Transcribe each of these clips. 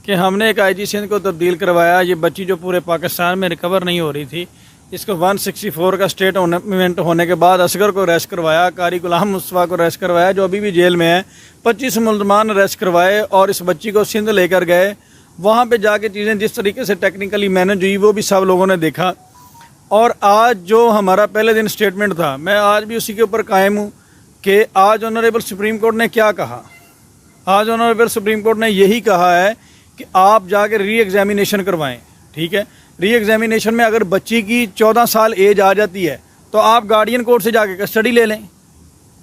कि हमने एक आईजी सिंध को तब्दील करवाया। ये बच्ची जो पूरे पाकिस्तान में रिकवर नहीं हो रही थी, इसको 164 का स्टेटमेंट होने के बाद असगर को अरेस्ट करवाया, कारी गुलाम मुस्तफ़ा को अरेस्ट करवाया जो अभी भी जेल में है। 25 मुलजमान अरेस्ट करवाए और इस बच्ची को सिंध लेकर गए। वहाँ पे जाके चीज़ें जिस तरीके से टेक्निकली मैनेज हुई वो भी सब लोगों ने देखा। और आज जो हमारा पहले दिन स्टेटमेंट था, मैं आज भी उसी के ऊपर कायम हूँ कि आज ऑनरेबल सुप्रीम कोर्ट ने क्या कहा। आज ऑनरेबल सुप्रीम कोर्ट ने यही कहा है कि आप जाके री एग्जामिनेशन करवाएं। ठीक है, री एग्जामिनेशन में अगर बच्ची की 14 साल एज आ जाती है तो आप गार्डियन कोर्ट से जाके कस्टडी ले लें।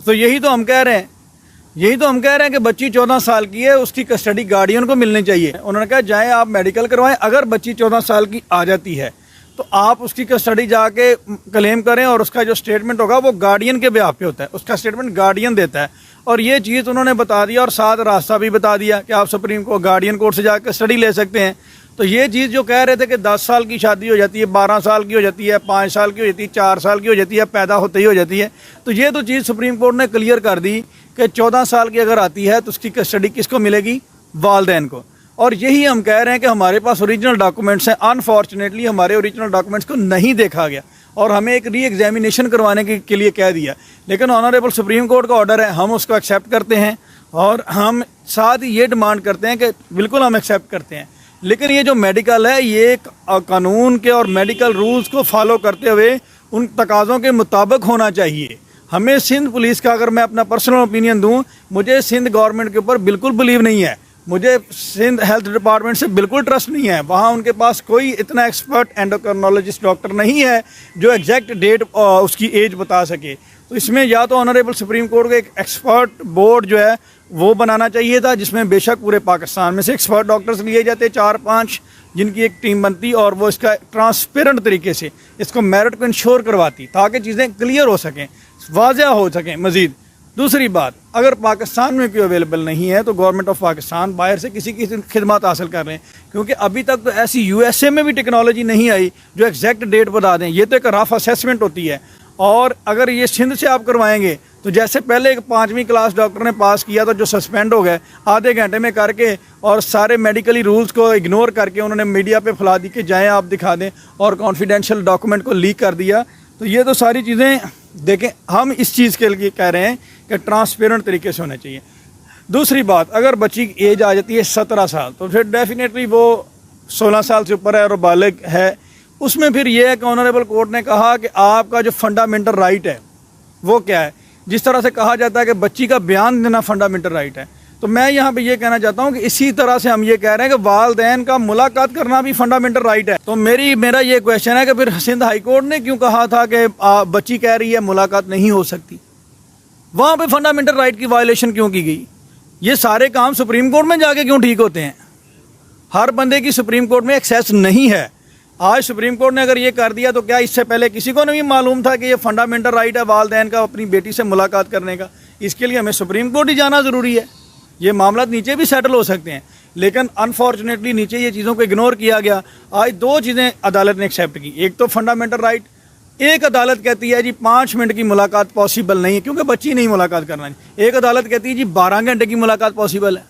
तो यही तो हम कह रहे हैं, कि बच्ची 14 साल की है, उसकी कस्टडी गार्डियन को मिलनी चाहिए। उन्होंने कहा जाएँ आप मेडिकल करवाएं, अगर बच्ची 14 साल की आ जाती है तो आप उसकी कस्टडी जाके क्लेम करें और उसका जो स्टेटमेंट होगा वो गार्डियन के ब्याह पे होता है, उसका स्टेटमेंट गार्डियन देता है। और ये चीज़ उन्होंने बता दिया और साथ रास्ता भी बता दिया कि आप सुप्रीम कोर्ट गार्डियन कोर्ट से जाकर कस्टडी ले सकते हैं। तो ये चीज़ जो कह रहे थे कि 10 साल की शादी हो जाती है, 12 साल की हो जाती है, 5 साल की हो जाती है, 4 साल की हो जाती है, पैदा होते ही हो जाती है, तो ये तो चीज़ सुप्रीम कोर्ट ने क्लियर कर दी कि 14 साल की अगर आती है तो उसकी कस्टडी किसको मिलेगी? वालिदैन को। और यही हम कह रहे हैं कि हमारे पास ओरिजिनल डॉक्यूमेंट्स हैं। अनफॉर्चुनेटली हमारे ओरिजिनल डॉक्यूमेंट्स को नहीं देखा गया और हमें एक री एग्जामिनेशन करवाने के लिए कह दिया। लेकिन ऑनरेबल सुप्रीम कोर्ट का ऑर्डर है, हम उसको एक्सेप्ट करते हैं और हम साथ ही ये डिमांड करते हैं कि बिल्कुल हम एक्सेप्ट करते हैं, लेकिन ये जो मेडिकल है ये कानून के और मेडिकल रूल्स को फॉलो करते हुए उन तकाज़ों के मुताबिक होना चाहिए। हमें सिंध पुलिस का, अगर मैं अपना पर्सनल ओपिनियन दूँ, मुझे सिंध गवर्नमेंट के ऊपर बिल्कुल बिलीव नहीं है। मुझे सिंध हेल्थ डिपार्टमेंट से बिल्कुल ट्रस्ट नहीं है। वहाँ उनके पास कोई इतना एक्सपर्ट एंडोक्राइनोलॉजिस्ट डॉक्टर नहीं है जो एग्जैक्ट डेट उसकी एज बता सके। तो इसमें या तो ऑनरेबल सुप्रीम कोर्ट को एक एक्सपर्ट बोर्ड जो है वो बनाना चाहिए था, जिसमें बेशक पूरे पाकिस्तान में से एक्सपर्ट डॉक्टर्स लिए जाते 4-5, जिनकी एक टीम बनती और वो इसका ट्रांसपेरेंट तरीके से इसको मेरिट को इंश्योर करवाती ताकि चीज़ें क्लियर हो सकें, वाज़ह हो सकें मज़ीद। दूसरी बात, अगर पाकिस्तान में कोई अवेलेबल नहीं है तो गवर्नमेंट ऑफ पाकिस्तान बाहर से किसी की खिदमत हासिल कर रहे हैं, क्योंकि अभी तक तो ऐसी यूएसए में भी टेक्नोलॉजी नहीं आई जो एग्जैक्ट डेट बता दें। ये तो एक रफ असेसमेंट होती है। और अगर ये सिंध से आप करवाएंगे तो जैसे पहले एक 5वीं क्लास डॉक्टर ने पास किया तो जो सस्पेंड हो गए आधे घंटे में करके और सारे मेडिकली रूल्स को इग्नोर करके उन्होंने मीडिया पे फैला दी कि जाएँ आप दिखा दें और कॉन्फिडेंशियल डॉक्यूमेंट को लीक कर दिया। तो ये तो सारी चीज़ें देखें, हम इस चीज़ के लिए कह रहे हैं कि ट्रांसपेरेंट तरीके से होना चाहिए। दूसरी बात, अगर बच्ची की एज आ जाती है 17 साल तो फिर डेफिनेटली वो 16 साल से ऊपर है और बालिग है। उसमें फिर ये है कि ऑनरेबल कोर्ट ने कहा कि आपका जो फंडामेंटल राइट है वो क्या है। जिस तरह से कहा जाता है कि बच्ची का बयान देना फंडामेंटल राइट है, तो मैं यहाँ पे ये कहना चाहता हूँ कि इसी तरह से हम ये कह रहे हैं कि वालिदैन का मुलाकात करना भी फंडामेंटल राइट है। तो मेरा ये क्वेश्चन है कि फिर सिंध हाई कोर्ट ने क्यों कहा था कि बच्ची कह रही है मुलाकात नहीं हो सकती? वहाँ पे फंडामेंटल राइट की वायलेशन क्यों की गई? ये सारे काम सुप्रीम कोर्ट में जाके क्यों ठीक होते हैं? हर बंदे की सुप्रीम कोर्ट में एक्सेस नहीं है। आज सुप्रीम कोर्ट ने अगर ये कर दिया तो क्या इससे पहले किसी को नहीं मालूम था कि ये फंडामेंटल राइट है वालिदैन का अपनी बेटी से मुलाकात करने का? इसके लिए हमें सुप्रीम कोर्ट ही जाना ज़रूरी है। ये मामला नीचे भी सेटल हो सकते हैं, लेकिन अनफॉर्चुनेटली नीचे ये चीज़ों को इग्नोर किया गया। आज 2 चीज़ें अदालत ने एक्सेप्ट की, एक तो फंडामेंटल राइट, एक अदालत कहती है जी 5 मिनट की मुलाकात पॉसिबल नहीं है क्योंकि बच्ची नहीं मुलाकात करना है। एक अदालत कहती है जी 12 घंटे की मुलाकात पॉसिबल है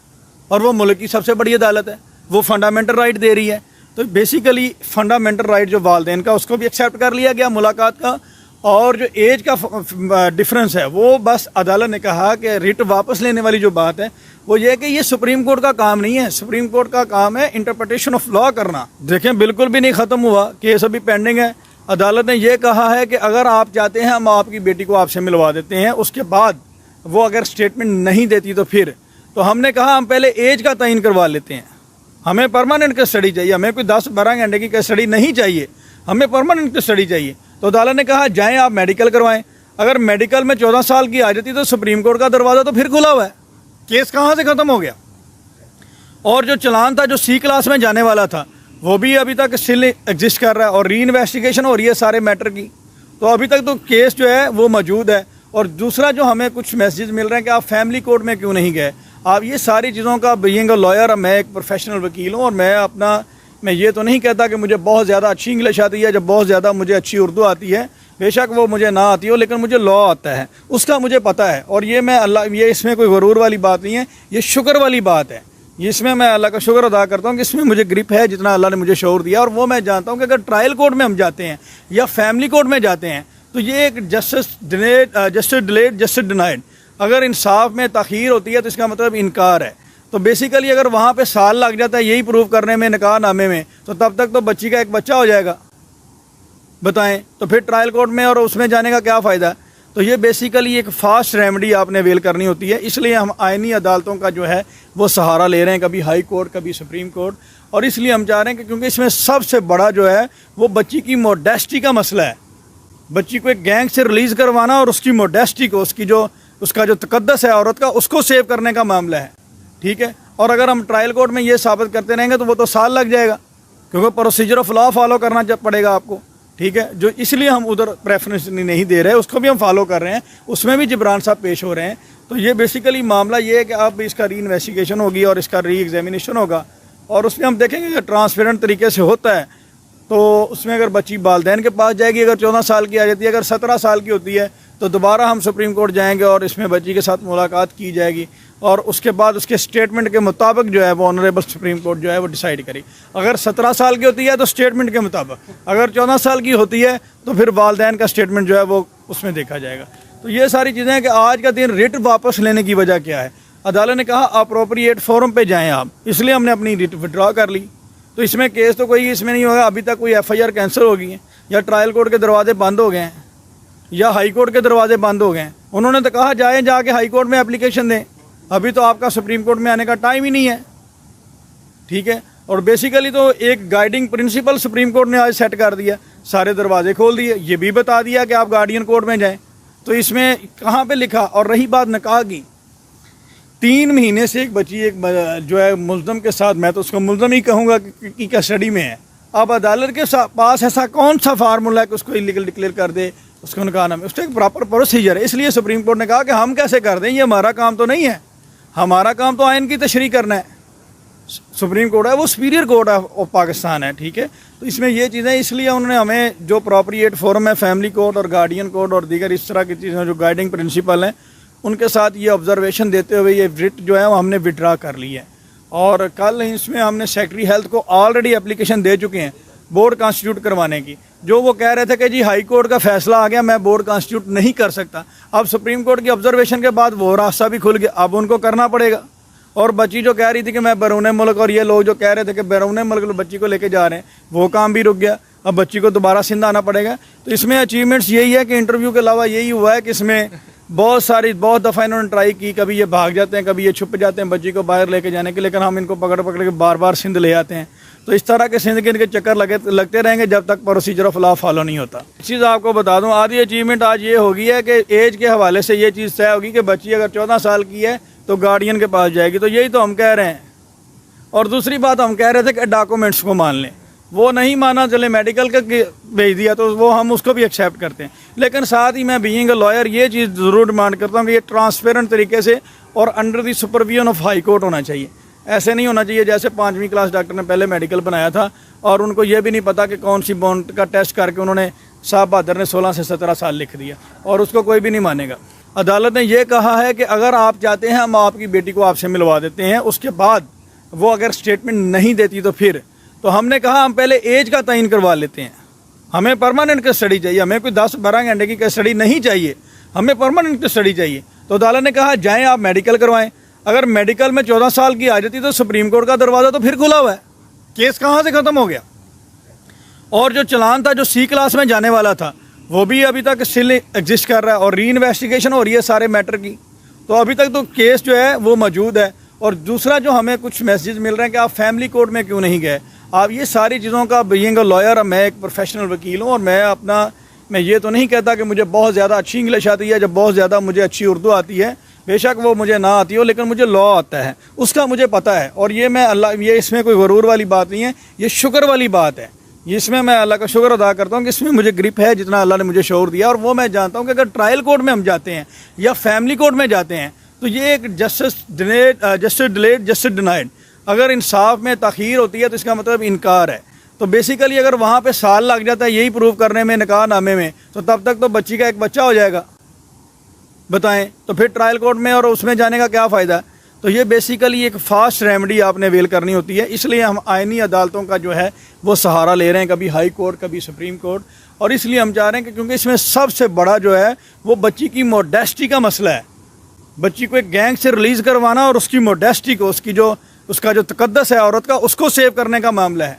और वो मुल्क की सबसे बड़ी अदालत है, वो फंडामेंटल राइट दे रही है। तो बेसिकली फंडामेंटल राइट जो वालिदैन का उसको भी एक्सेप्ट कर लिया गया मुलाकात का। और जो एज का डिफरेंस है वो बस अदालत ने कहा कि रिट वापस लेने वाली जो बात है वो ये है कि ये सुप्रीम कोर्ट का काम नहीं है। सुप्रीम कोर्ट का काम है इंटरप्रिटेशन ऑफ लॉ करना। देखें, बिल्कुल भी नहीं ख़त्म हुआ, केस अभी पेंडिंग है। अदालत ने यह कहा है कि अगर आप चाहते हैं हम आपकी बेटी को आपसे मिलवा देते हैं, उसके बाद वो अगर स्टेटमेंट नहीं देती तो फिर तो हमने कहा हम पहले एज का तयन करवा लेते हैं। हमें परमानेंट कस्टडी चाहिए, हमें कोई 10-12 घंटे की कस्टडी नहीं चाहिए, हमें परमानेंट कस्टडी चाहिए। तो अदालत ने कहा जाएँ आप मेडिकल करवाएं। अगर मेडिकल में 14 साल की आ जाती तो सुप्रीम कोर्ट का दरवाज़ा तो फिर खुला हुआ है, केस कहाँ से ख़त्म हो गया। और जो चलान था जो सी क्लास में जाने वाला था वो भी अभी तक स्टिल एग्जिस्ट कर रहा है और री इन्वेस्टिगेशन हो रही है सारे मैटर की। तो अभी तक तो केस जो है वो मौजूद है। और दूसरा जो हमें कुछ मैसेज मिल रहे हैं कि आप फैमिली कोर्ट में क्यों नहीं गए। आप ये सारी चीज़ों का, बीइंग अ लॉयर, मैं एक प्रोफेशनल वकील हूँ और मैं ये तो नहीं कहता कि मुझे बहुत ज़्यादा अच्छी इंग्लिश आती है, जब बहुत ज़्यादा मुझे अच्छी उर्दू आती है, बेशक वो मुझे ना आती हो, लेकिन मुझे लॉ आता है, उसका मुझे पता है। और ये इसमें कोई गरूर वाली बात नहीं है, ये शुक्र वाली बात है। इसमें मैं अल्लाह का शुक्र अदा करता हूँ कि इसमें मुझे ग्रिप है जितना अल्लाह ने मुझे शऊर दिया। और वो मैं जानता हूँ कि अगर ट्रायल कोर्ट में हम जाते हैं या फैमिली कोर्ट में जाते हैं तो ये एक जस्टिस डिलेड जस्टिस डिनाइड, अगर इंसाफ में ताख़ीर होती है तो इसका मतलब इनकार है। तो बेसिकली अगर वहाँ पे साल लग जाता है यही प्रूव करने में, निकाह नामे में, तो तब तक तो बच्ची का एक बच्चा हो जाएगा। बताएं तो फिर ट्रायल कोर्ट में और उसमें जाने का क्या फ़ायदा। तो ये बेसिकली एक फ़ास्ट रेमेडी आपने अवेल करनी होती है। इसलिए हम आइनी अदालतों का जो है वो सहारा ले रहे हैं, कभी हाई कोर्ट कभी सुप्रीम कोर्ट। और इसलिए हम चाह रहे हैं कि क्योंकि इसमें सबसे बड़ा जो है वो बच्ची की मोडेस्टी का मसला है। बच्ची को एक गैंग से रिलीज़ करवाना और उसकी मोडेस्टी को, उसका जो तकद्दस है औरत का, उसको सेव करने का मामला है। ठीक है। और अगर हम ट्रायल कोर्ट में ये साबित करते रहेंगे तो वो तो साल लग जाएगा, क्योंकि प्रोसीजर ऑफ लॉ फॉलो करना पड़ेगा आपको। ठीक है। जो इसलिए हम उधर प्रेफरेंस नहीं दे रहे, उसको भी हम फॉलो कर रहे हैं, उसमें भी जिब्रान साहब पेश हो रहे हैं। तो ये बेसिकली मामला ये है कि अब इसका री इन्वेस्टिगेशन होगी और इसका री एग्जामिनेशन होगा और उसमें हम देखेंगे कि ट्रांसपेरेंट तरीके से होता है तो उसमें अगर बच्ची वालिदैन के पास जाएगी, अगर 14 साल की आ जाती है, अगर 17 साल की होती है तो दोबारा हम सुप्रीम कोर्ट जाएंगे और इसमें बच्ची के साथ मुलाकात की जाएगी और उसके बाद उसके स्टेटमेंट के मुताबिक जो है वो ऑनरेबल सुप्रीम कोर्ट जो है वो डिसाइड करेगी। अगर 17 साल की होती है तो स्टेटमेंट के मुताबिक, अगर 14 साल की होती है तो फिर वालिदैन का स्टेटमेंट जो है वो उसमें देखा जाएगा। तो ये सारी चीज़ें हैं कि आज का दिन रिट वापस लेने की वजह क्या है। अदालत ने कहा अप्रोप्रिएट फोरम पे जाएं आप, इसलिए हमने अपनी रिट विड्रॉ कर ली। तो इसमें केस तो कोई इसमें नहीं होगा। अभी तक कोई FIR कैंसिल हो गई है या ट्रायल कोर्ट के दरवाजे बंद हो गए हैं या हाई कोर्ट के दरवाजे बंद हो गए हैं। उन्होंने तो कहा जाएँ जाके हाई कोर्ट में एप्लीकेशन दें, अभी तो आपका सुप्रीम कोर्ट में आने का टाइम ही नहीं है। ठीक है। और बेसिकली तो एक गाइडिंग प्रिंसिपल सुप्रीम कोर्ट ने आज सेट कर दिया, सारे दरवाजे खोल दिए, ये भी बता दिया कि आप गार्डियन कोर्ट में जाएं। तो इसमें कहाँ पे लिखा। और रही बात निकाह की, 3 महीने से एक बच्ची एक जो है मुल्ज़म के साथ, मैं तो उसको मुल्ज़म ही कहूँगा कि कस्टडी में है। अब अदालत के पास ऐसा कौन सा फार्मूला है कि उसको इलीगल डिक्लेयर कर दे, उसको निकाह नामे, उसका एक प्रॉपर प्रोसीजर है। इसलिए सुप्रीम कोर्ट ने कहा कि हम कैसे कर दें, ये हमारा काम तो नहीं है, हमारा काम तो आइन की तशरीह करना है। सुप्रीम कोर्ट है वो सुपीरियर कोर्ट ऑफ पाकिस्तान है। ठीक है। तो इसमें ये चीज़ें, इसलिए उन्होंने हमें जो अप्रोप्रिएट फोरम है फैमिली कोर्ट और गार्डियन कोर्ट और दीगर इस तरह की चीज़ें जो गाइडिंग प्रिंसिपल हैं उनके साथ ये ऑब्जर्वेशन देते हुए ये रिट जो है वो हमने विड्रा कर ली है। और कल इसमें हमने सेक्रेटरी हेल्थ को ऑलरेडी एप्लीकेशन दे चुके हैं बोर्ड कॉन्स्टिट्यूट करवाने की। जो वो कह रहे थे कि जी हाई कोर्ट का फैसला आ गया, मैं बोर्ड कॉन्स्टिट्यूट नहीं कर सकता, अब सुप्रीम कोर्ट की ऑब्जर्वेशन के बाद वो रास्ता भी खुल गया, अब उनको करना पड़ेगा। और बच्ची जो कह रही थी कि मैं बैरून मुल्क, और ये लोग जो कह रहे थे कि बैरून मुल्क बच्ची को लेके जा रहे हैं, वो काम भी रुक गया। अब बच्ची को दोबारा सिंध आना पड़ेगा। तो इसमें अचीवमेंट्स यही है कि इंटरव्यू के अलावा यही हुआ है कि इसमें बहुत दफ़ा इन्होंने ट्राई की, कभी ये भाग जाते हैं, कभी ये छुप जाते हैं बच्ची को बाहर लेके जाने के, लेकिन हम इनको पकड़ पकड़ के बार बार सिंध ले आते हैं। तो इस तरह के सिंध के इनके चक्कर लगते रहेंगे जब तक प्रोसीजर ऑफ लॉ फॉलो नहीं होता। इस चीज़ आपको बता दूं, आधी अचीवमेंट आज ये होगी है कि एज के हवाले से ये चीज़ तय होगी कि बच्ची अगर 14 साल की है तो गार्डियन के पास जाएगी। तो यही तो हम कह रहे हैं। और दूसरी बात हम कह रहे थे कि डॉक्यूमेंट्स को मान लें, वो नहीं माना, चले मेडिकल का भेज दिया तो वो हम उसको भी एक्सेप्ट करते हैं। लेकिन साथ ही मैं बीइंग अ लॉयर ये चीज़ ज़रूर डिमांड करता हूँ कि ये ट्रांसपेरेंट तरीके से और under the supervision of high court होना चाहिए। ऐसे नहीं होना चाहिए जैसे 5वीं क्लास डॉक्टर ने पहले मेडिकल बनाया था और उनको ये भी नहीं पता कि कौन सी बॉन्ड का टेस्ट करके उन्होंने साहब बहादुर ने 16 से 17 साल लिख दिया और उसको कोई भी नहीं मानेगा। अदालत ने यह कहा है कि अगर आप चाहते हैं हम आपकी बेटी को आपसे मिलवा देते हैं, उसके बाद वो अगर स्टेटमेंट नहीं देती तो हमने कहा हम पहले एज का तयन करवा लेते हैं। हमें परमानेंट कस्टडी चाहिए, हमें कोई 10-12 घंटे की कस्टडी नहीं चाहिए, हमें परमानेंट कस्टडी चाहिए। तो अदालत ने कहा जाएं आप मेडिकल करवाएं। अगर मेडिकल में 14 साल की आ जाती तो सुप्रीम कोर्ट का दरवाज़ा तो फिर खुला हुआ है, केस कहाँ से ख़त्म हो गया। और जो चलान था जो C क्लास में जाने वाला था वो भी अभी तक स्टिल एग्जिस्ट कर रहा है और री इन्वेस्टिगेशन हो रही है सारे मैटर की। तो अभी तक तो केस जो है वो मौजूद है। और दूसरा जो हमें कुछ मैसेज मिल रहे हैं कि आप फैमिली कोर्ट में क्यों नहीं गए। आप ये सारी चीज़ों का, बीइंग अ लॉयर, मैं एक प्रोफेशनल वकील हूँ और मैं ये तो नहीं कहता कि मुझे बहुत ज़्यादा अच्छी इंग्लिश आती है, जब बहुत ज़्यादा मुझे अच्छी उर्दू आती है, बेशक वो मुझे ना आती हो, लेकिन मुझे लॉ आता है, उसका मुझे पता है। और ये इसमें कोई गरूर वाली बात नहीं है, ये शुक्र वाली बात है। इसमें मैं अल्लाह का शुक्र अदा करता हूँ कि इसमें मुझे ग्रिप है जितना अल्लाह ने मुझे शऊर दिया। और वो मैं जानता हूँ कि अगर ट्रायल कोर्ट में हम जाते हैं या फैमिली कोर्ट में जाते हैं तो ये एक जस्टिस डिलेड जस्टिस डिनाइड, अगर इंसाफ में ताख़ीर होती है तो इसका मतलब इनकार है। तो बेसिकली अगर वहाँ पे साल लग जाता है यही प्रूव करने में, निकाह नामे में, तो तब तक तो बच्ची का एक बच्चा हो जाएगा। बताएं तो फिर ट्रायल कोर्ट में और उसमें जाने का क्या फ़ायदा। तो ये बेसिकली एक फास्ट रेमेडी आपने अवेल करनी होती है। इसलिए हम आइनी अदालतों का जो है वो सहारा ले रहे हैं, कभी हाई कोर्ट कभी सुप्रीम कोर्ट। और इसलिए हम चाह रहे हैं कि क्योंकि इसमें सबसे बड़ा जो है वो बच्ची की मोडेस्टी का मसला है। बच्ची को एक गैंग से रिलीज़ करवाना और उसकी मोडेस्टी को, उसका जो तकद्दस है औरत का, उसको सेव करने का मामला है,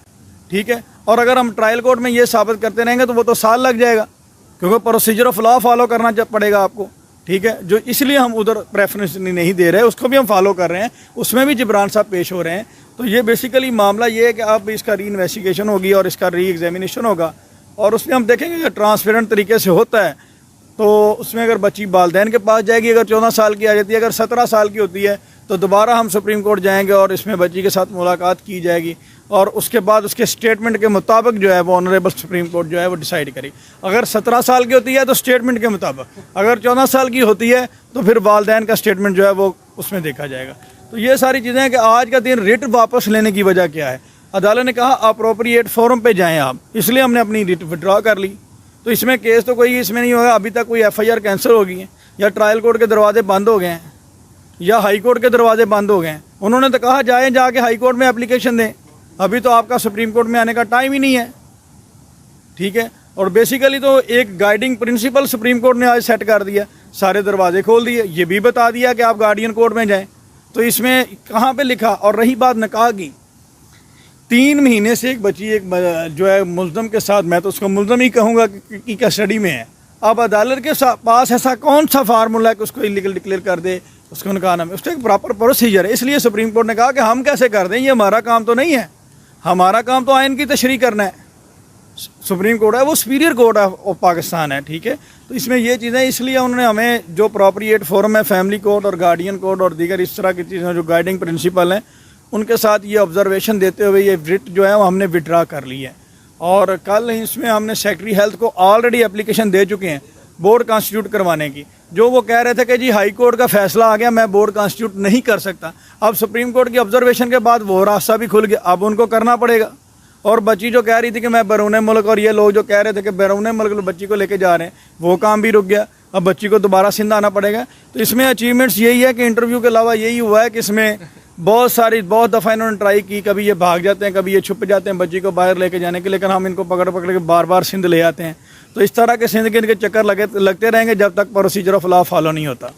ठीक है। और अगर हम ट्रायल कोर्ट में ये साबित करते रहेंगे तो वो तो साल लग जाएगा, क्योंकि प्रोसीजर ऑफ लॉ फॉलो करना पड़ेगा आपको, ठीक है। जो इसलिए हम उधर प्रेफरेंस नहीं दे रहे, उसको भी हम फॉलो कर रहे हैं, उसमें भी जिब्रान साहब पेश हो रहे हैं। तो ये बेसिकली मामला ये है कि अब इसका री इन्वेस्टिगेशन होगी और इसका री एग्जामिनेशन होगा, और उसमें हम देखेंगे कि ट्रांसपेरेंट तरीके से होता है तो उसमें अगर बच्ची वालिदैन के पास जाएगी, अगर 14 साल की आ जाती है, अगर 17 साल की होती है तो दोबारा हम सुप्रीम कोर्ट जाएंगे और इसमें बच्ची के साथ मुलाकात की जाएगी, और उसके बाद उसके स्टेटमेंट के मुताबिक जो है वो ऑनरेबल सुप्रीम कोर्ट जो है वो डिसाइड करेगी। अगर 17 साल की होती है तो स्टेटमेंट के मुताबिक, अगर 14 साल की होती है तो फिर वालिदैन का स्टेटमेंट जो है वो उसमें देखा जाएगा। तो ये सारी चीज़ें हैं कि आज का दिन रिट वापस लेने की वजह क्या है। अदालत ने कहा अप्रोप्रिएट फोरम पे जाएं आप, इसलिए हमने अपनी रिट विड्रॉ कर ली। तो इसमें केस तो कोई इसमें नहीं होगा, अभी तक कोई FIR कैंसिल हो गई है, या ट्रायल कोर्ट के दरवाजे बंद हो गए हैं, या हाई कोर्ट के दरवाजे बंद हो गए हैं। उन्होंने तो कहा जाएँ जाके हाई कोर्ट में एप्लीकेशन दें, अभी तो आपका सुप्रीम कोर्ट में आने का टाइम ही नहीं है, ठीक है। और बेसिकली तो एक गाइडिंग प्रिंसिपल सुप्रीम कोर्ट ने आज सेट कर दिया, सारे दरवाजे खोल दिए, ये भी बता दिया कि आप गार्डियन कोर्ट में जाएं। तो इसमें कहाँ पे लिखा। और रही बात निकाह की, 3 महीने से एक बच्ची एक जो है मुल्ज़म के साथ, मैं तो उसको मुल्ज़म ही कहूँगा कि कस्टडी में है। अब अदालत के पास ऐसा कौन सा फार्मूला है कि उसको इलीगल डिक्लेयर कर दे, उसको निकाह में, उसका एक प्रॉपर प्रोसीजर है। इसलिए सुप्रीम कोर्ट ने कहा कि हम कैसे कर दें, ये हमारा काम तो नहीं है, हमारा काम तो आइन की तशरीह करना है। सुप्रीम कोर्ट है वो सुपीरियर कोर्ट ऑफ पाकिस्तान है, ठीक है। तो इसमें ये चीज़ें, इसलिए उन्होंने हमें जो अप्रोप्रिएट फोरम है, फैमिली कोर्ट और गार्डियन कोर्ट और दीगर इस तरह की चीज़ें जो गाइडिंग प्रिंसिपल हैं, उनके साथ ये ऑब्जर्वेशन देते हुए ये रिट जो है वो हमने विड्रा कर ली है। और कल इसमें हमने सेक्रेटरी हेल्थ को ऑलरेडी एप्लीकेशन दे चुके हैं बोर्ड कॉन्स्टिट्यूट करवाने की। जो वो कह रहे थे कि जी हाई कोर्ट का फैसला आ गया, मैं बोर्ड कॉन्स्टिट्यूट नहीं कर सकता, अब सुप्रीम कोर्ट की ऑब्जर्वेशन के बाद वो रास्ता भी खुल गया, अब उनको करना पड़ेगा। और बच्ची जो कह रही थी कि मैं बैरून मुल्क, और ये लोग जो कह रहे थे कि बैरून मुल्क बच्ची को लेके जा रहे हैं, वो काम भी रुक गया, अब बच्ची को दोबारा सिंध आना पड़ेगा। तो इसमें अचीवमेंट्स यही है कि इंटरव्यू के अलावा यही हुआ है कि इसमें बहुत दफ़ा इन्होंने ट्राई की, कभी ये भाग जाते हैं, कभी ये छुप जाते हैं बच्ची को बाहर लेके जाने के, लेकिन हम इनको पकड़ के बार बार सिंध ले आते हैं। तो इस तरह के सिंध के इनके चक्कर लगते रहेंगे जब तक प्रोसीजर ऑफ लॉ फॉलो नहीं होता।